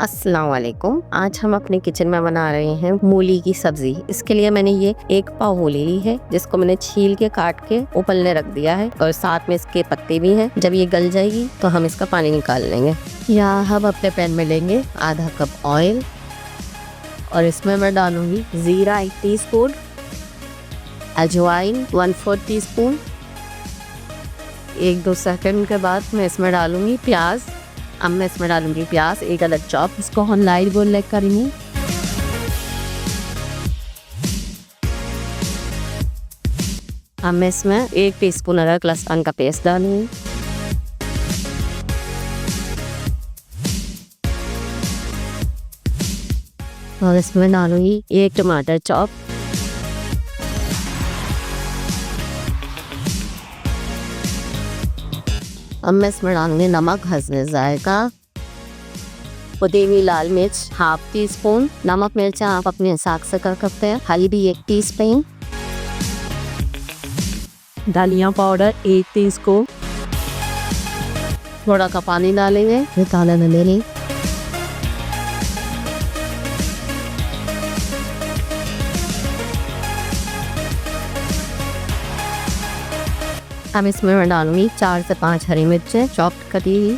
अस्सलाम वालेकुम। आज हम अपने किचन में बना रहे हैं मूली की सब्जी। इसके लिए मैंने ये एक पाव मूली ली है, जिसको मैंने छील के काट के उबलने रख दिया है और साथ में इसके पत्ते भी हैं। जब ये गल जाएगी तो हम इसका पानी निकाल लेंगे। यहाँ हम अपने पैन में लेंगे आधा कप ऑयल और इसमें मैं डालूंगी जीरा 1 टीस्पून, अजवाइन 1/4 टीस्पून। 1-2 सेकंड के बाद मैं इसमें डालूंगी प्याज। अब मैं इसमें डालूंगी प्याज एक अलग चॉप, इसको हम लाइट गोल्डन करेंगे। अब मैं इसमें 1 टीस्पून अदरक लहसुन का पेस्ट डालूंगी। और इसमें डालूंगी 1 टमाटर चॉप। अब मैं इसमें डालूंगी नमक हस्बे जायका, पुदीनी लाल मिर्च 1/2 टीस्पून, नमक मिर्च आप अपने हिसाब से कर सकते हैं, हल्दी 1 टीस्पून, धनिया पाउडर 1 टीस्पून, थोड़ा का पानी डालेंगे। अब इसमें मैं डालूंगी 4 से 5 हरी मिर्चें चॉप कटी हुई,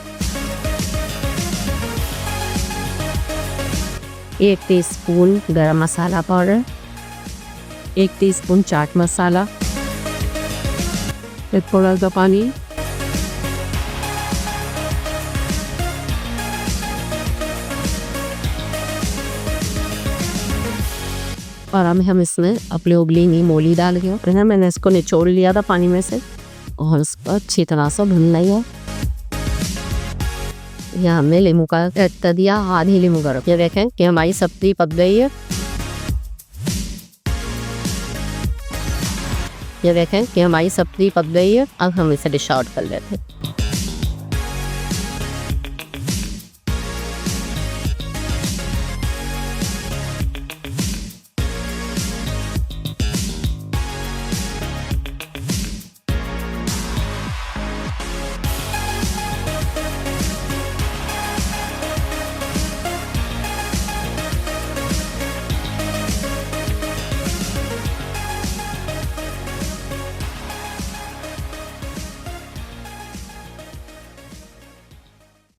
1 टीस्पून गरम मसाला पाउडर, 1 टीस्पून चाट मसाला, थोड़ा सा पानी। और अब हम इसमें अपने उबली हुई मूली डाल के मैंने इसको निचोड़ लिया था पानी में से और इसको अच्छी तरह से भूनना ही है। यहाँ हमने नींबू का रत्ता दिया, आधी नींबू का रस। ये देखें कि हमारी सब्जी पक गई है। ये देखें कि हमारी सब्जी पक गई है। अब हम इसे डिश आउट कर लेते हैं।